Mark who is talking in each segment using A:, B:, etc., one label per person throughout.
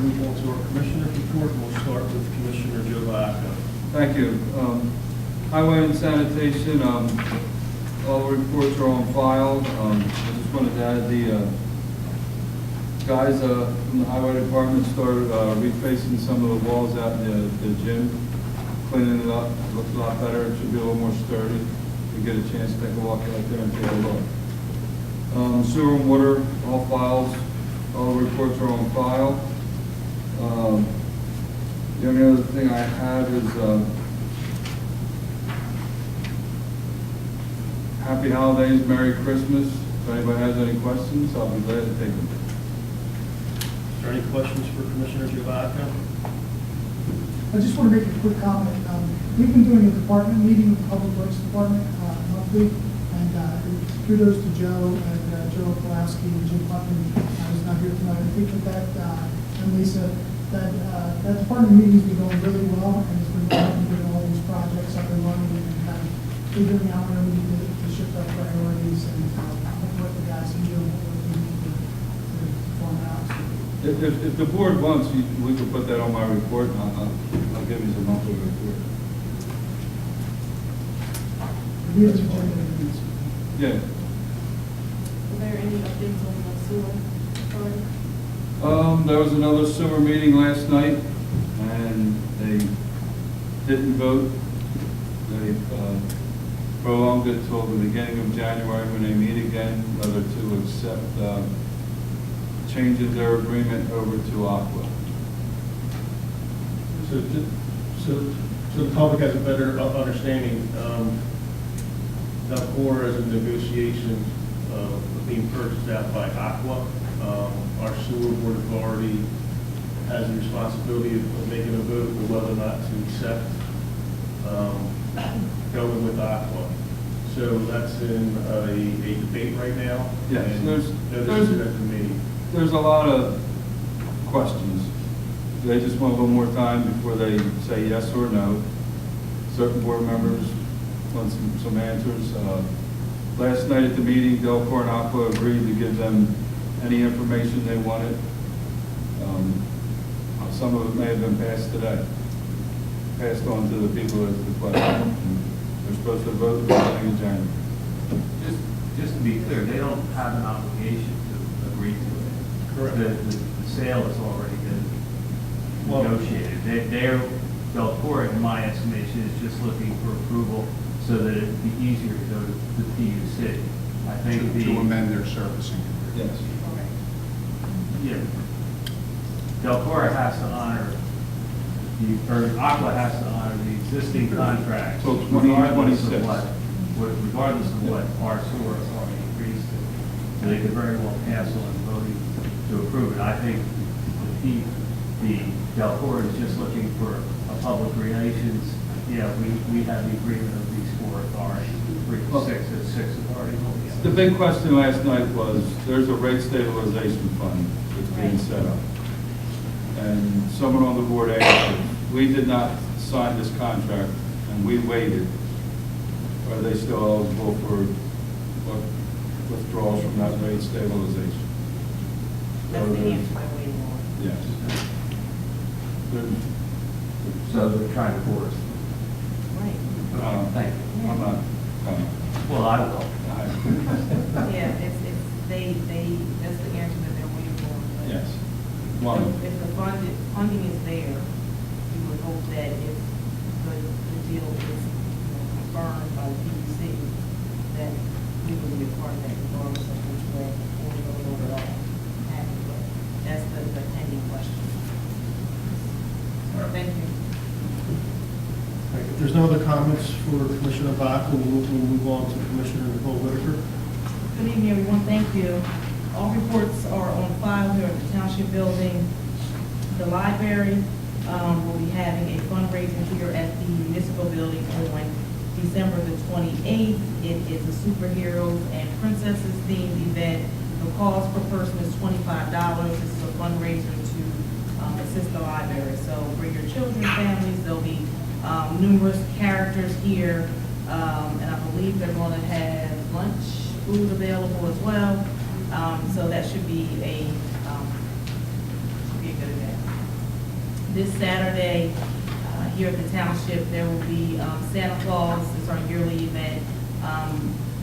A: move on to our commissioner's report, and we'll start with Commissioner Joe Vacca.
B: Thank you. Highway and sanitation, all reports are on file. I just wanted to add the guys from the highway department started refacing some of the walls out in the gym, cleaning it up. It looks a lot better. It should be a little more sturdy. If you get a chance, take a walk out there and take a look. Sewer and water, all files, all reports are on file. The only other thing I have is happy holidays, Merry Christmas. If anybody has any questions, I'll be glad to take them.
A: Is there any questions for Commissioner Joe Vacca?
C: I just want to make a quick comment. We've been doing a department meeting with the Public Works Department monthly, and kudos to Joe and Joe Pulaski and Jim Putnam. I was not here tonight. I think that and Lisa, that department meeting's been going really well, and it's been helping get all these projects up and running and kind of figuring out where we need to shift our priorities and what the guys can do and what we need to form out.
B: If the board wants, we can put that on my report, and I'll give you the monthly report. Yeah.
D: Were there any updates on the sewer authority?
B: There was another sewer meeting last night, and they didn't vote. They prolonged it till the beginning of January when they meet again, whether to accept changing their agreement over to Aqua.
A: So the public has a better understanding. Delcor is in negotiation of being purchased out by Aqua. Our sewer board authority has the responsibility of making a vote for whether or not to accept going with Aqua. So that's in a debate right now.
B: Yes,
A: and
B: there's a lot of questions. They just want a little more time before they say yes or no. Certain board members want some answers. Last night at the meeting, Delcor and Aqua agreed to give them any information they wanted. Some of it may have been passed today, passed on to the people as the question. They're supposed to vote at the beginning of January.
E: Just to be clear, they don't have an obligation to agree to it.
A: Correct.
E: The sale has already been negotiated. Delcor, in my estimation, is just looking for approval so that it'd be easier to go to the PUC. I think
F: to amend their servicing.
B: Yes.
E: Yeah. Delcor has to honor or Aqua has to honor the existing contract.
B: So
E: regardless
B: 2026.
E: Regardless of what our sewer authority agrees to. So they could very well pass on voting to approve it. I think the Delcor is just looking for a public relations. Yeah, we have the agreement of these four authorities, six authorities.
B: The big question last night was, there's a rate stabilization fund that's being set up. And someone on the board asked, we did not sign this contract and we waited. Are they still eligible for withdrawals from that rate stabilization?
D: That's the answer I'm waiting on.
B: Yes.
E: So they're trying to force.
D: Right.
E: Thank you.
B: I'm not.
E: Well, I will.
D: Yeah, it's, that's the answer that they're waiting for. But
B: Yes.
D: If
B: One.
D: the funding is there, you would hope that if the deal is confirmed by the PUC, that we would be a part of that regardless of which way or it all happens. But that's the pending question. Thank you.
A: If there's no other comments for Commissioner Vacca, we'll move on to Commissioner Nicole Whitaker.
D: Good evening, everyone. Thank you. All reports are on file here at the Township Building. The library will be having a fundraiser here at the Municipal Building on December the 28th. It is a superheroes and princesses themed event. The cost per person is $25. This is a fundraiser to assist the library. So bring your children, families. There'll be numerous characters here, and I believe they're going to have lunch, food available as well. So that should be a good event. This Saturday, here at the township, there will be Santa Claus. It's our yearly event.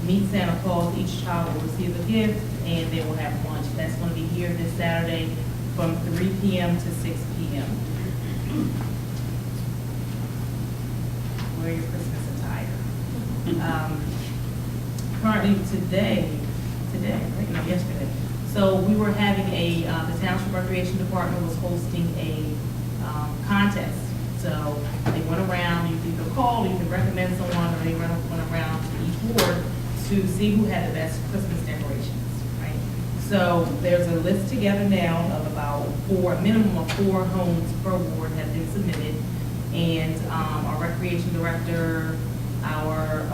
D: Meet Santa Claus. Each child will receive a gift, and they will have lunch. That's going to be here this Saturday from 3 p.m. to 6 p.m. Wear your Christmas attire. Currently today, right? No, yesterday. So we were having the Township Recreation Department was hosting a contest. So they went around, you can either call, you can recommend someone, or they went around to each ward to see who had the best Christmas decorations, right? So there's a list together now of about a minimum of 4 homes per ward have been submitted. And our recreation director, our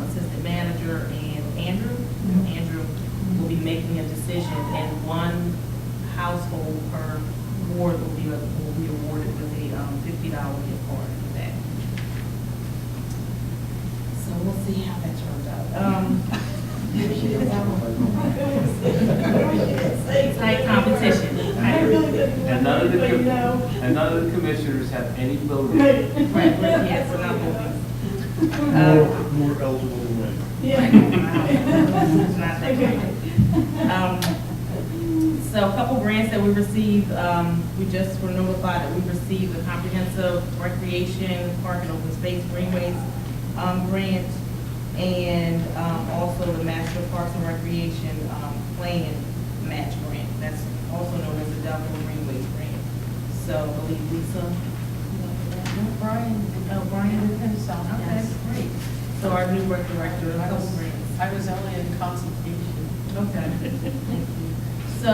D: assistant manager, and Andrew will be making a decision, and one household per ward will be awarded with a $50 gift card for that. So we'll see how that turns out. Tight competition.
E: And none of the commissioners have any voting.
D: Right, yes, we're not voting.
A: More eligible than me.
D: It's not that great. So a couple grants that we received, we just were notified that we received the Comprehensive Recreation Park and Open Space Greenways grant, and also the Master Parks and Recreation Plan Match Grant. That's also known as the Delco Greenways Grant. So I believe Lisa.
F: Brian did himself,
D: Okay,
F: yes.
D: great. So our new rec director, a
F: I
D: couple
F: was,
D: grants.
F: I was only in consultation.
D: Okay, thank you. So,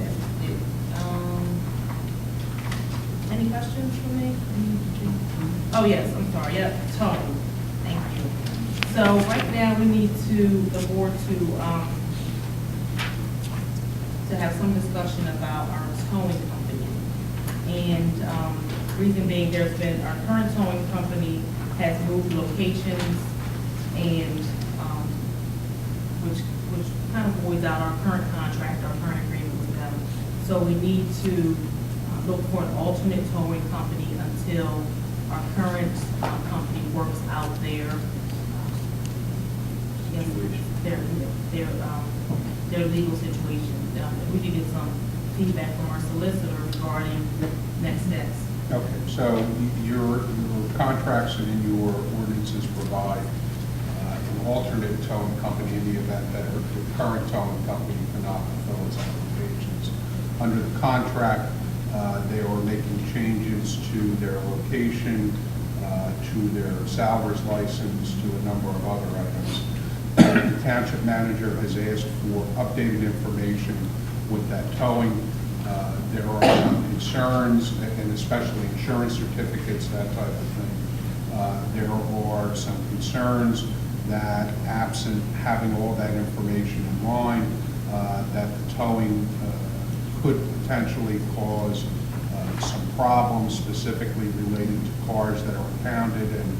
D: that's it. Any questions for me? Oh, yes, I'm sorry, yep, towing, thank you. So right now, we need the board to have some discussion about our towing company. And, reason being, our current towing company has moved locations, and, which kind of voids out our current contract, our current agreement with them. So we need to look for an alternate towing company until our current company works out their legal situation. We did get some feedback from our solicitor regarding next steps.
G: Okay, so your contracts and in your ordinances provide an alternate towing company in the event that the current towing company cannot fulfill its obligations. Under the contract, they are making changes to their location, to their salvage license, to a number of other items. The township manager has asked for updated information with that towing. There are some concerns, and especially insurance certificates, that type of thing. There are some concerns that absent having all that information in line, that the towing could potentially cause some problems specifically related to cars that are impounded and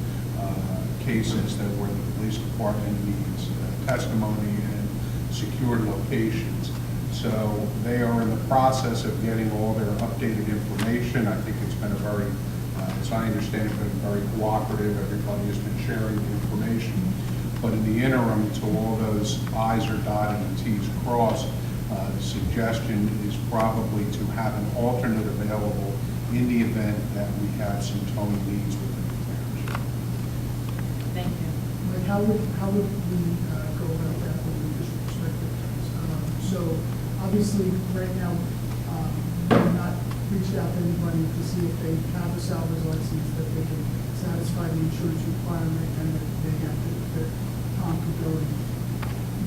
G: cases that where the police department needs testimony and secured locations. So they are in the process of getting all their updated information. I think it's been a very, as I understand it, been very cooperative. Everybody has been sharing the information. But in the interim, till all those I's are dotted and T's crossed, the suggestion is probably to have an alternate available in the event that we have some towing needs within the township.
D: Thank you.
C: Like, how would we go about that from a judicial perspective? So obviously, right now, we've not reached out to anybody to see if they have a salvage license, that they can satisfy the insurance requirement, and that they have the Tom could go and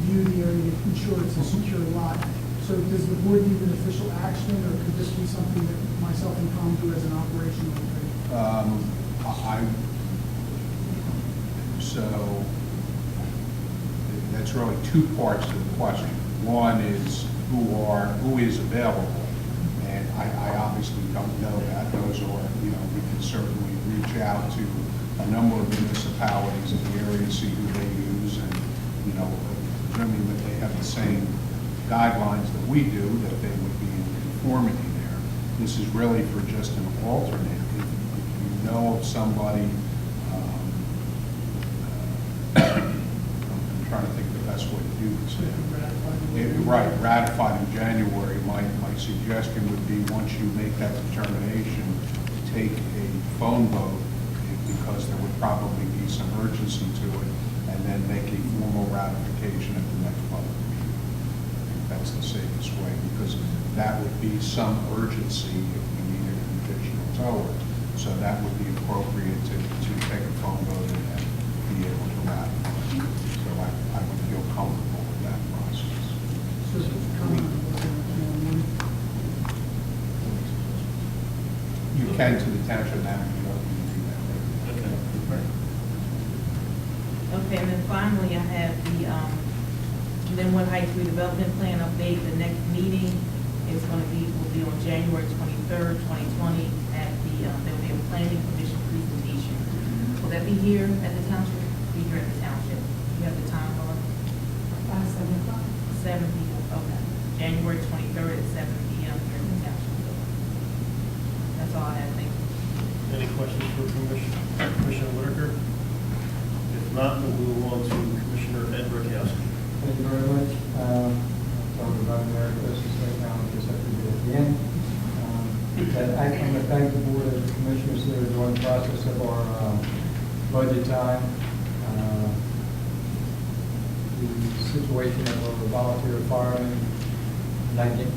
C: view the area, ensure it's a secure lot. So does the board need an official action, or could this be something that myself and Tom do as an operational thing?
G: So that's really two parts to the question. One is who is available, and I obviously don't know that. Those are, we can certainly reach out to a number of municipalities in the area, see who they use, and, presuming that they have the same guidelines that we do, that they would be in conformity there. This is really for just an alternate. If you know of somebody, I'm trying to think the best way to do this. Right, ratified in January. My suggestion would be, once you make that determination, take a phone vote, because there would probably be some urgency to it, and then make a formal ratification at the next public meeting. I think that's the safest way, because that would be some urgency if we needed an additional tower. So that would be appropriate to take a phone vote and be able to ratify. So I would feel comfortable with that process.
C: Just a comment.
G: You can to the township manager, you don't need to do that.
D: Okay, and then finally, I have the Linwood Heights redevelopment plan update. The next meeting is will be on January 23rd, 2020 at the, there will be a planning commission presentation. Will that be here at the township? Be here at the township. You have the time, Laura?
F: 7 o'clock.
D: 7 people, okay. January 23rd at 7 p.m. here in the township building. That's all I have, thank you.
A: Any questions for Commissioner Whitaker? If not, we'll move on to Commissioner Ed Rakowski.
H: Thank you very much. Talk about Merry Christmas right now, just have to do it at the end. But I want to thank the Board of Commissioners here during the process of our budget time. The situation of our volunteer firemen, like you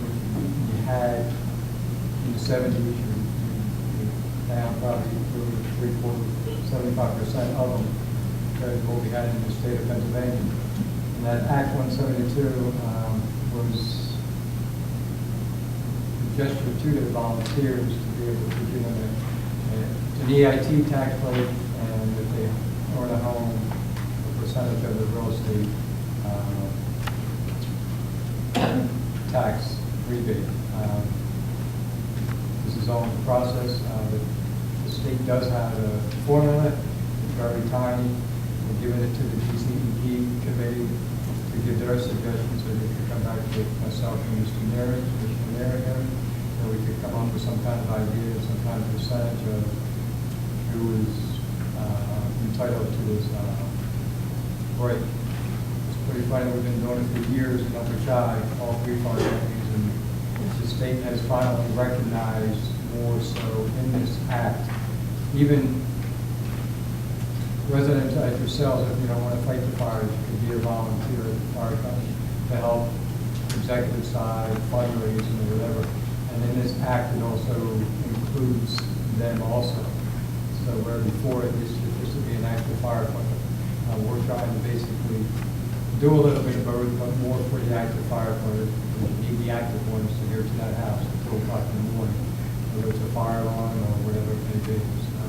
H: had in the 70s, you're down probably 75% of them compared to what we had in the state of Pennsylvania. And that Act 172 was a gesture to the volunteers to be able to give them an EIT tax rate, and if they own a home, a percentage of the real estate tax rebate. This is all in the process. The state does have a formula. It's very tiny. We're giving it to the DCEP committee to give their suggestions, so they could come back to myself and Mr. Neri, so we could come up with some kind of idea, some kind of percentage of who is entitled to this break. It's pretty funny, we've been doing it for years in Upper Shy, all three fire companies, and the state has finally recognized more so in this act. Even residents like yourselves, if you don't want to fight the fires, you could be a volunteer at the fire company to help executive side, fundraising, or whatever. And in this act, it also includes them also. So where before it used to be an active firefighter, we're trying to basically do a little bit of both, but more for the active firefighters. You need the active ones to get to that house at 2 o'clock in the morning, whether it's a fire alarm or whatever it may be. So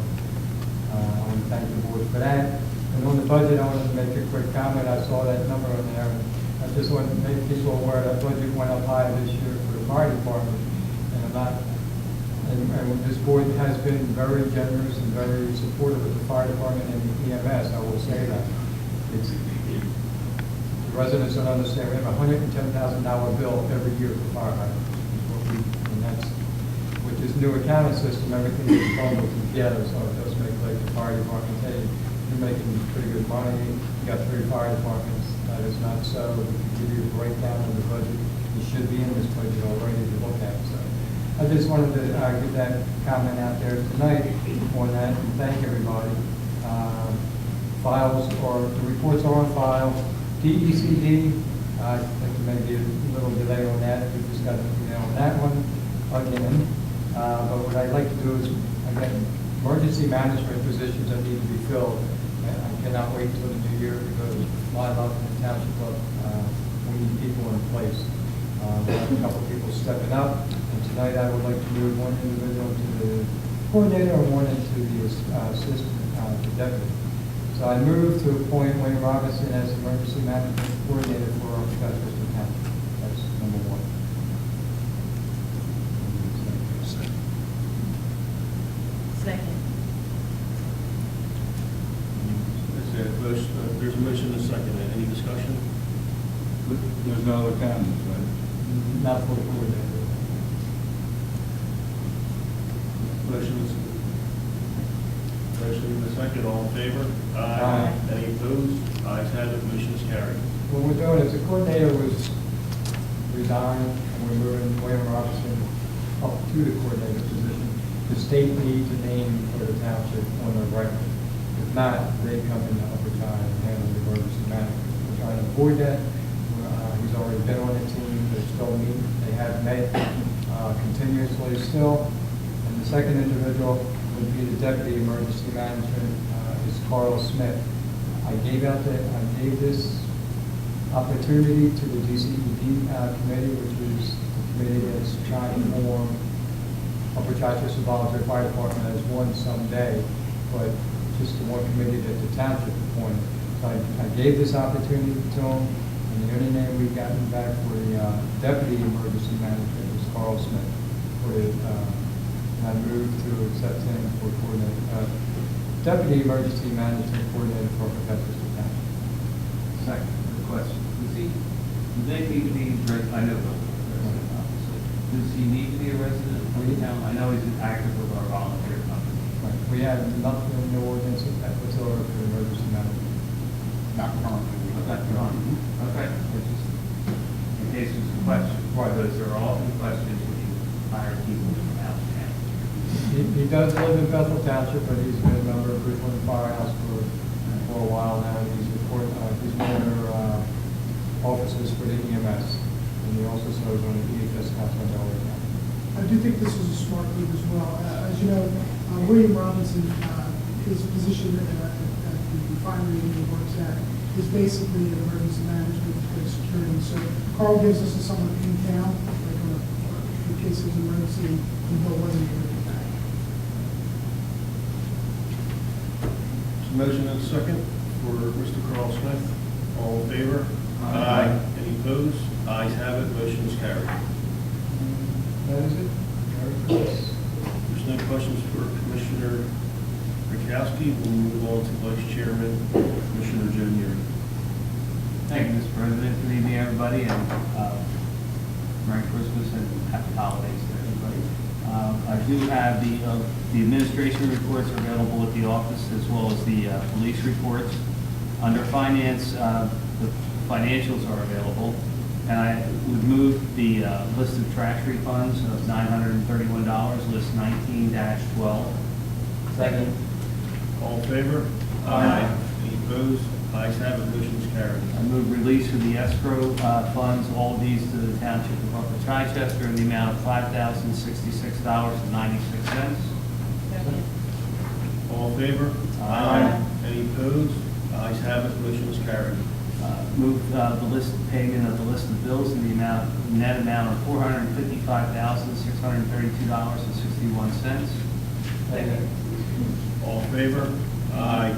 H: I want to thank the board for that. And on the budget, I wanted to make a quick comment. I saw that number on there. And I just wanted to make people aware that budget went up high this year for the fire department. And I'm not, and this board has been very generous and very supportive of the fire department and the EMS. I will say that. The residents don't understand. We have a $110,000 bill every year for fire hydrants. And that's, with this new accounting system, everything is bundled together, so it does make like the fire department, hey, you're making pretty good money, you got 3 fire departments. That is not so. We can give you a breakdown of the budget. It should be in this budget already to look at. So I just wanted to get that comment out there tonight on that, and thank everybody. Files, or the reports are on file. DECD, I think there may be a little delay on that. We just got an email on that one again. But what I'd like to do is, again, emergency management positions that need to be filled. And I cannot wait until the new year because live up in the township, we need people in place. We have a couple people stepping up, and tonight I would like to move one individual to the coordinator and one into the assistant to deputy. So I move to appoint Wayne Robinson as emergency management coordinator for our Chichester County. That's number 1.
D: Second.
A: There's a motion and a second. Any discussion?
B: There's no other comments, right?
H: Not for the coordinator.
A: motion and a second, all in favor?
H: Aye.
A: Any opposed? Ayes have it, motion is carried.
H: What we're doing is the coordinator was resigned, and we're moving William Robinson up to the coordinator position. The state needs a name for the township on the record. If not, they come into Upper Child and handle the emergency management. We're trying to avoid that. He's already been on the team, they're still meeting, they have met continuously still. And the second individual would be the deputy emergency management, is Carl Smith. I gave this opportunity to the DCED committee, which is the committee that's trying to form Upper Chichester Volunteer Fire Department as one someday, but just the one committee that the township appointed. So I gave this opportunity to him, and the only name we've gotten back for the deputy emergency management was Carl Smith. I moved to accept him for coordinator, deputy emergency management coordinator for Chichester Township.
E: Second, the question. Does they need to be, I know, does he need to be a resident of the town? I know he's an active with our volunteer company.
H: Right. We have nothing in the ordinance whatsoever for emergency management.
G: Not currently.
E: Okay. In case there's a question, because there are often questions when you hire people from out of town.
H: He does live in Bethel Township, but he's been a member of Bridgeland Firehouse for a while now. He's one of their officers for the EMS, and he also serves on the EHS council in Delaware County.
C: I do think this was a smart move as well. As you know, William Robinson, his position at the refinery he works at is basically emergency management and security. So Carl gives us someone in town, like in case of emergency, and Bill wasn't here to that.
A: Motion and a second for Mr. Carl Smith. All in favor?
E: Aye.
A: Any opposed? Ayes have it, motion is carried.
H: That is it. Very
A: There's no questions for Commissioner Rakowski. We'll move on to Vice Chairman, Commissioner Joe Neary.
E: Thank you, Mr. President. Good evening, everybody, and Merry Christmas and Happy Holidays to everybody. I do have the administration reports are available at the office, as well as the police reports. Under finance, the financials are available, and I would move the list of trash refunds of $931, list 19-12.
H: Second.
A: All in favor?
E: Aye.
A: Any opposed? Ayes have it, motion is carried.
E: I move release of the escrow funds, all of these to the Township of Upper Chichester in the amount of $5,066.96.
D: Second.
A: All in favor?
E: Aye.
A: Any opposed? Ayes have it, motion is carried.
E: Move the list payment of the list of bills in the net amount of $455,632.61.
D: Second.
A: All in favor? Aye.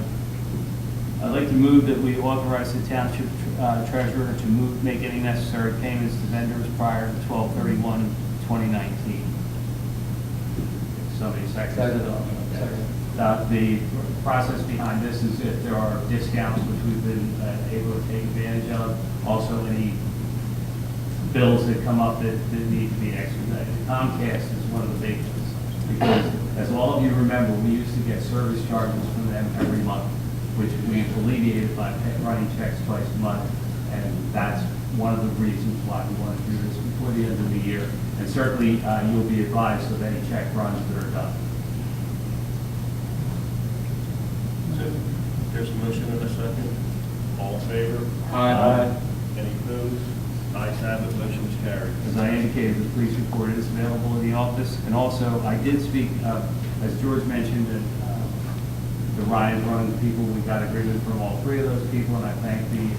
E: I'd like to move that we authorize the township treasurer to make any necessary payments to vendors prior to 12/31/2019. Somebody second.
H: Second.
E: The process behind this is if there are discounts which we've been able to take advantage of, also any bills that come up that need to be expedited. Comcast is one of the big ones, because as all of you remember, we used to get service charges from them every month, which we've alleviated by running checks twice a month, and that's one of the reasons why we want to do this before the end of the year. And certainly, you'll be advised of any check runs that are done.
A: So, there's a motion and a second. All in favor?
E: Aye.
A: Any opposed? Ayes have it, motion is carried.
E: As I indicated, the police report is available in the office, and also I did speak, as George mentioned, that the Ryan Run people, we got agreement from all three of those people, and I thank the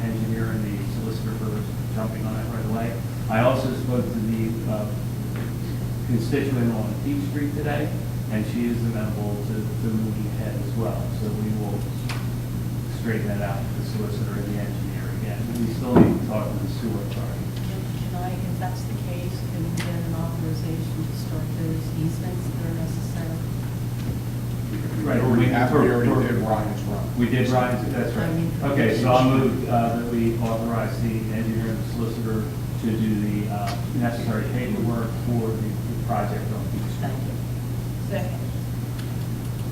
E: engineer and the solicitor for jumping on that right away. I also spoke to the constituent on Peach Street today, and she is amenable to moving ahead as well. So we will straighten that out with the solicitor and the engineer again. We still need to talk to the sewer authority.
F: Can I, if that's the case, can we get an authorization to start those easements that are necessary?
G: We already did Ryan's Run.
E: We did Ryan's, that's right. Okay, so I'll move that we authorize the engineer and the solicitor to do the necessary paperwork for the project on Peach Street.
F: Thank you.
D: Second.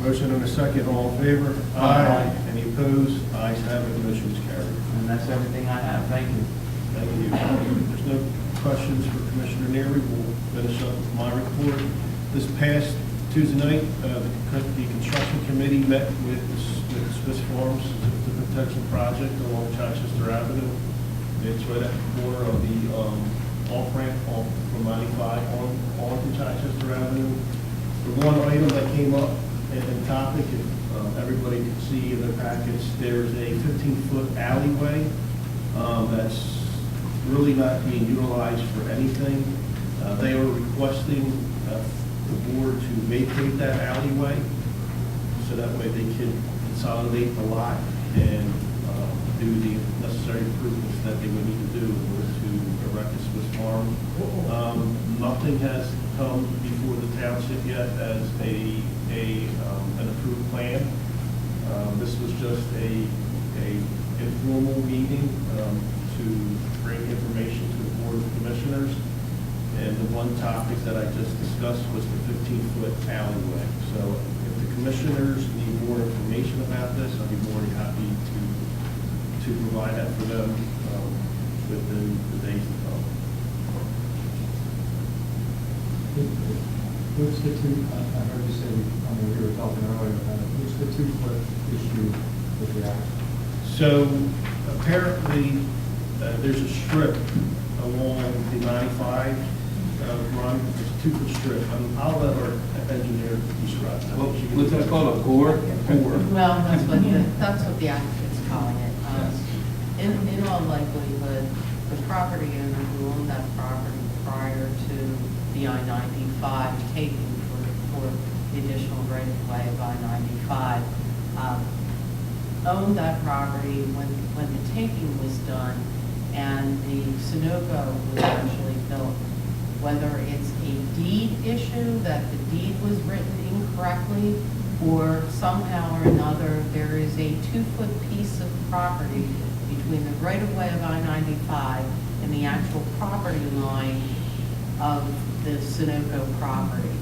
A: Motion and a second, all in favor?
E: Aye.
A: Any opposed? Ayes have it, motion is carried.
E: And that's everything I have. Thank you.
A: Thank you. There's no questions for Commissioner Neary. We'll finish up with my report. This past Tuesday night, the construction committee met with Swiss Farms, the protection project along Chichester Avenue. It's right at the corner of the off-ramp from 95 on to Chichester Avenue. The one item that came up in topic, if everybody could see in their packets, there's a 15-foot alleyway that's really not being utilized for anything. They are requesting the board to vacate that alleyway, so that way they can consolidate the lot and do the necessary improvements that they would need to do in order to erect a Swiss farm. Nothing has come before the township yet as an approved plan. This was just a informal meeting to bring information to the Board of Commissioners. And the one topic that I just discussed was the 15-foot alleyway. So if the commissioners need more information about this, I'd be more than happy to provide that for them within the days to come.
H: What's the two, I heard you say, we were talking earlier about it, what's the 2-foot issue with the act?
A: So apparently, there's a strip along the 95 run, it's a 2-foot strip. I'll let our engineer describe that.
B: What's that called, a gore?
F: Well, that's what the applicant's calling it. In all likelihood, the property owner who owned that property prior to the I-95 taking for the additional right-of-way of I-95, owned that property when the taking was done and the Sunoco was actually built. Whether it's a deed issue, that the deed was written incorrectly, or somehow or another there is a 2-foot piece of property between the right-of-way of I-95 and the actual property line of the Sunoco property.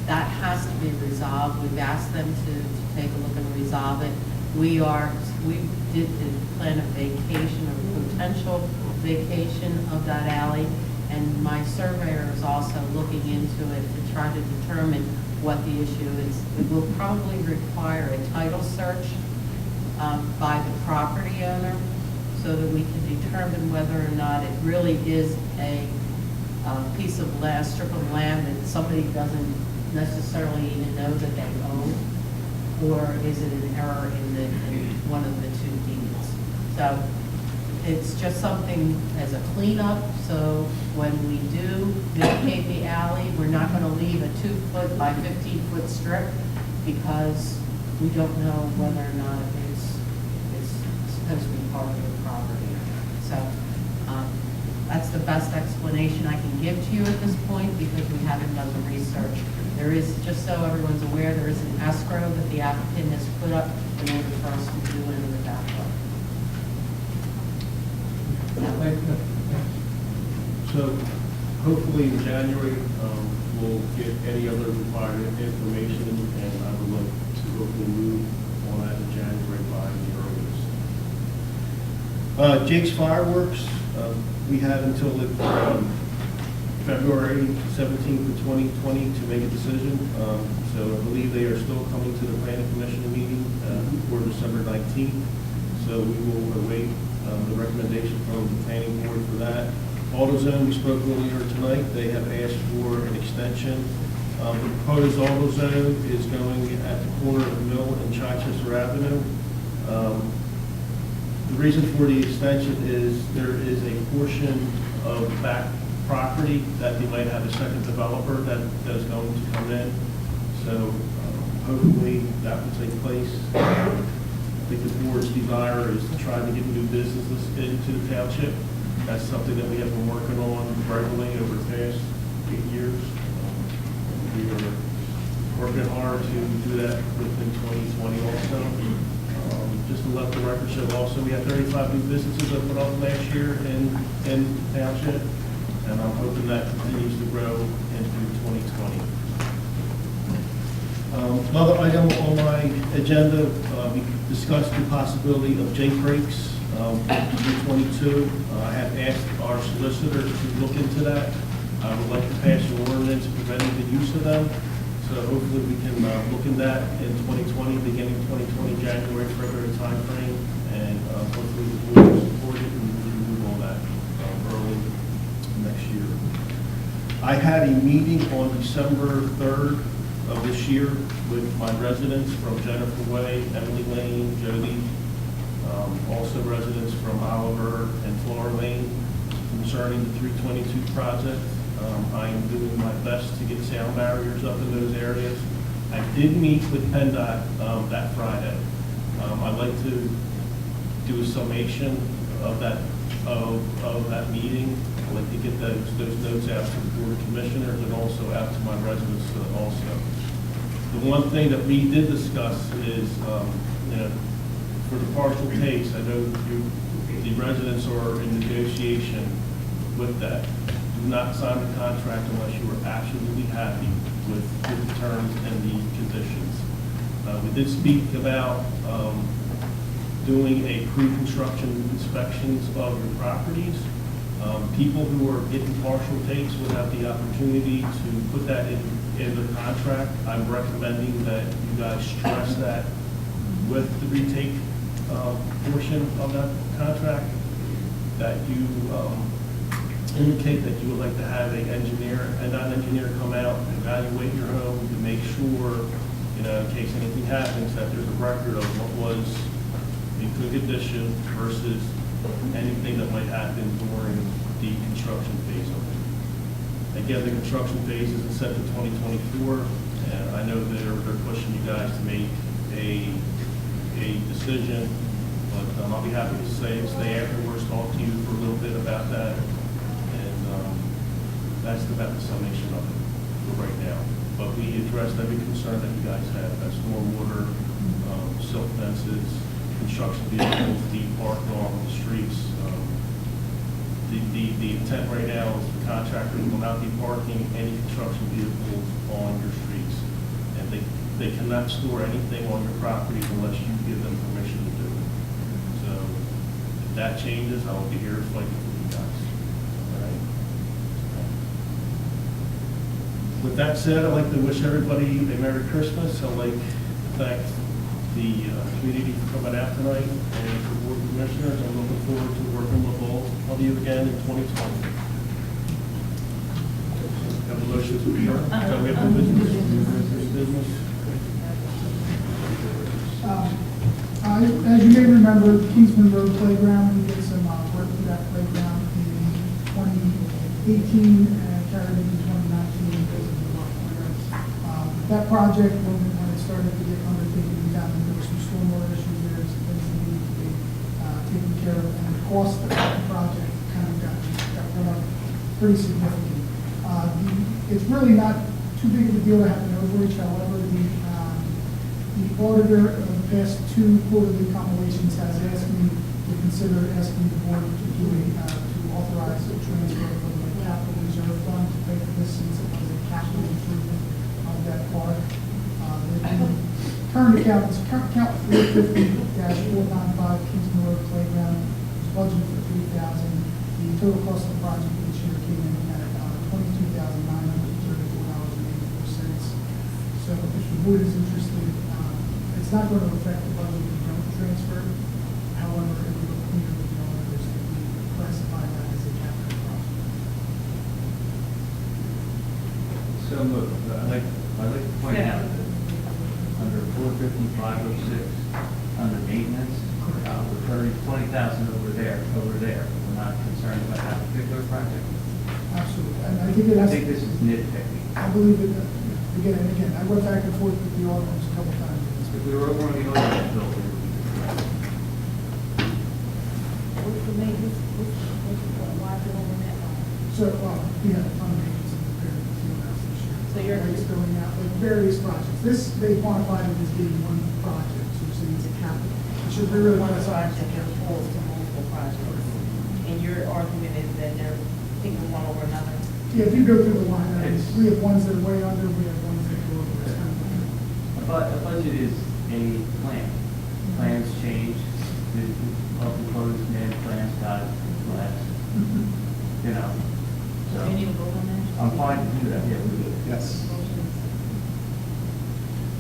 F: That has to be resolved. We've asked them to take a look and resolve it. We did the plan of vacation or potential vacation of that alley, and my surveyor is also looking into it to try to determine what the issue is. It will probably require a title search by the property owner so that we can determine whether or not it really is a piece of land, strip of land that somebody doesn't necessarily even know that they own, or is it an error in one of the two deeds. So it's just something as a cleanup, so when we do vacate the alley, we're not going to leave a 2-foot by 15-foot strip because we don't know whether or not it's supposed to be part of the property. So that's the best explanation I can give to you at this point because we haven't done the research. There is, just so everyone's aware, there is an escrow that the applicant has put up in order for us to do it with that one.
A: So hopefully in January, we'll get any other required information, and I would like to hopefully move on that in January by the earliest. Jake's Fireworks, we have until February 17th of 2020 to make a decision. So I believe they are still coming to the planning commission meeting for December 19th. So we will await the recommendation from the planning board for that. AutoZone, we spoke earlier tonight, they have asked for an extension. The proposed AutoZone is going at the corner of Mill and Chichester Avenue. The reason for the extension is there is a portion of back property that they might have a second developer that is going to come in. So hopefully that will take place. I think the board's desire is to try to get new businesses into the township. That's something that we have been working on regularly over the past 8 years. We are working hard to do that within 2020 also. Just to let the record show also, we had 35 new businesses open up last year in the township, and I'm hoping that continues to grow into 2020. Another item on my agenda, we discussed the possibility of J breaks, 322. I have asked our solicitor to look into that. I would like to pass an ordinance preventing the use of them. So hopefully we can look in that in 2020, beginning 2020, January, February timeframe, and hopefully the board will support it and we can move on that early next year. I had a meeting on December 3rd of this year with my residents from Jennifer Way, Emily Lane, Jody, also residents from Oliver and Flora Lane concerning the 322 project. I am doing my best to get sound barriers up in those areas. I did meet with PennDOT that Friday. I'd like to do a summation of that meeting. I'd like to get those notes out to the Board of Commissioners and also out to my residents also. The one thing that we did discuss is, for the partial takes, I know the residents are in negotiation with that. Do not sign the contract unless you are absolutely happy with the terms and the conditions. We did speak about doing a pre-construction inspections of your properties. People who are getting partial takes will have the opportunity to put that in the contract. I'm recommending that you guys stress that with the retake portion of that contract, that you indicate that you would like to have an engineer, and not an engineer, come out and evaluate your home to make sure, in case anything happens, that there's a record of what was in good condition versus anything that might happen during the construction phase of it. Again, the construction phase isn't set to 2024, and I know they're pushing you guys to make a decision, but I'll be happy to stay afterwards, talk to you for a little bit about that, and that's about the summation of it for right now. But we addressed every concern that you guys have, that's stormwater, silt fences, construction vehicles being parked on the streets. The intent right now is the contractor will not be parking any construction vehicles on your streets. And they cannot store anything on your property unless you give them permission to do it. So if that changes, I will be here fighting for you guys. All right? With that said, I'd like to wish everybody a Merry Christmas. I'd like to thank the community for coming out tonight, and for board commissioners. I'm looking forward to working with all of you again in 2020. Have a motion to adjourn. So we have no business.
C: As you may remember, Kingsman Road Playground, we did some work for that playground in 2018 and carried into 2019 because of the rough winter. That project, when it started to get undertaken, we found that there were some stormwater issues there, some things that needed to be taken care of, and the cost of that project kind of got run up pretty significant. It's really not too big of a deal to have an overreach. However, the auditor of the past two quarterly compilations has asked me to consider asking the board to authorize a transfer from the capital reserve fund to pay for this, since it was a capital improvement of that park. The current account is account 450-495 Kingsman Road Playground. It's budgeted for $3,000. The total cost of the project this year came in at $22,934.84. So if the board is interested, it's not going to affect the budget if you don't transfer. However, it will clear with the auditors that we classify that as a capital project.
E: So I'd like to point out that under 45506, under maintenance, we're 20,000 over there. We're not concerned about that particular project.
C: Absolutely. And I think it
E: I
C: has.
E: think this is nitpicking.
C: I believe it, again and again. I went back and forth with the auditors a couple times.
E: If we were over on the other building,
D: What's the maintenance, why is it over that line?
C: So, we had a ton of maintenance in the field house this year.
D: So you're-
C: Lights going out, like various projects. This, they quantified it as being one project, so you're saying it's a capital. It should be really one
D: Project
C: project.
D: as opposed to multiple projects. And your argument is that they're picking one over another?
C: Yeah, if you go through the line,
E: It's-
C: we have ones that are way under, we have ones that go over. It's kind of-
E: a budget is a plan. Plans change, the open closed man plans got less, you know.
D: Do you need to vote on that?
E: I'm fine to do that, yeah.
G: Yes.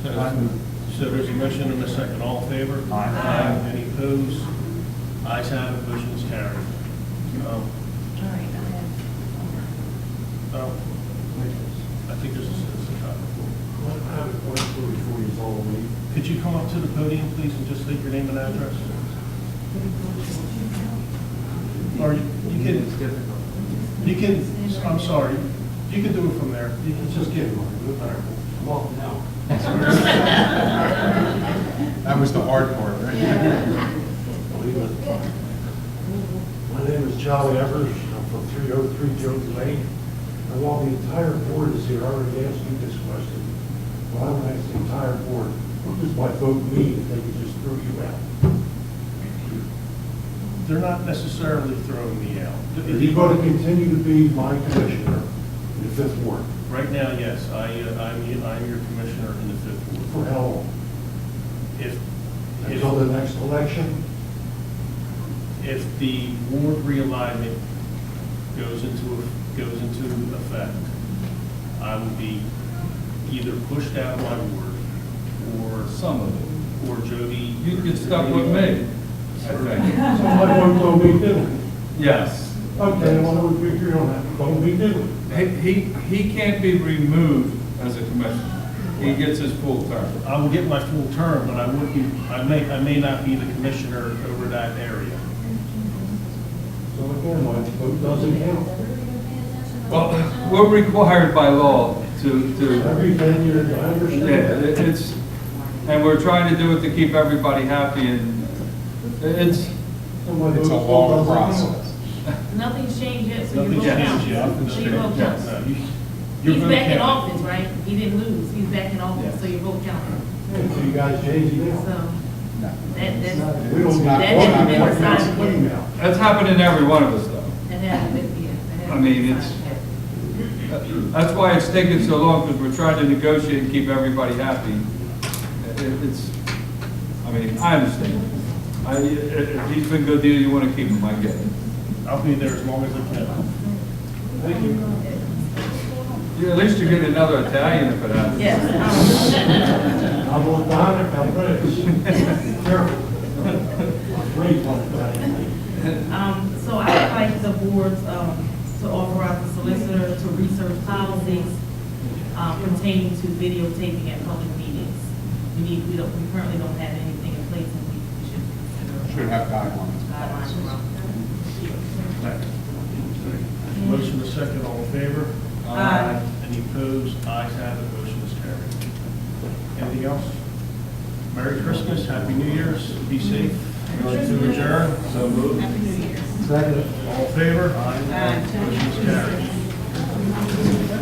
A: So there's a motion and a second. All in favor?
E: Aye.
A: Any opposed? Ayes have it, motion is carried.
D: All right,
A: I think there's a citizen comment.
I: I have a question before you all leave.
A: Could you come up to the podium, please, and just state your name and address? Or you
E: It's
A: can,
E: difficult.
A: I'm sorry, you can do it from there. You can
I: Just kidding,
A: All
I: Mark.
A: right.
I: Well, now.
G: That was the hard part, right?
I: Believe it. My name is Charlie Evers. I'm from 303 Jones Lane. And while the entire board is here, I already asked you this question. Well, I want to ask the entire board, what does my vote mean if they could just throw you out?
A: They're not necessarily throwing me out.
I: Are you going to continue to be my commissioner in the 5th Ward?
A: Right now, yes, I'm your commissioner in the 5th Ward.
I: For how long?
A: If
I: Until the next election?
A: if the ward realignment goes into effect, I will be either pushed out of my ward or
B: Some of it.
A: or Jody.
B: You get stuck with me, I think.
I: So my vote don't mean diddly.
B: Yes.
I: Okay, well, we agree on that. Don't mean diddly.
B: He can't be removed as a commissioner. He gets his full term.
A: I will get my full term, but I may not be the commissioner over that area.
I: So again, my vote doesn't count.
B: Well, we're required by law to,
I: Every 10 years, I
B: yeah,
I: understand.
B: it's, and we're trying to do it to keep everybody happy, and it's,
I: So my
G: It's a
I: vote
G: long
I: doesn't count.
G: process.
D: Nothing's changed yet, so your
A: Nothing's
D: vote
A: changed
D: counts.
A: yet.
D: So your vote
B: Yes.
D: counts.
A: No, your
D: He's
A: vote
D: back in
A: counted.
D: office, right? He didn't lose. He's back in office,
B: Yes.
D: so your vote counts.
I: Yeah, so you guys change it
D: So
I: now.
D: that's,
I: We don't
G: not-
D: that
G: we're
D: hasn't been
G: not-
D: decided
I: Clean
D: yet.
I: now.
B: that's happening to every one of us, though.
D: That hasn't been, yeah. that
B: I
D: hasn't
B: mean,
D: been
B: it's-
D: decided yet.
B: That's why it's taking so long, because we're trying to negotiate and keep everybody happy. It's, I mean, I understand. If he's been a good deal, you want to keep him, I get it.
A: I'll be there as long as I can.
I: Thank you.
B: Yeah, at least you get another Italian if it happens.
D: Yes.
I: I'm on Donna, I'm British. Careful. I'm raised on Italian.
D: So I would like the board, to authorize the solicitor to research policies, pertaining to videotaping at public meetings. We currently don't have anything in place, and we should consider.
G: Should have guidelines.
D: Guidelines around.
A: Motion to second, all in favor?
D: Aye.
A: Any opposed? Ayes have it, motion is carried. Anything else? Merry Christmas, Happy New Year's, be safe. Motion to adjourn. So moved.
D: Happy New Year.
I: Second.
A: All in favor?
D: Aye.
A: Motion is carried.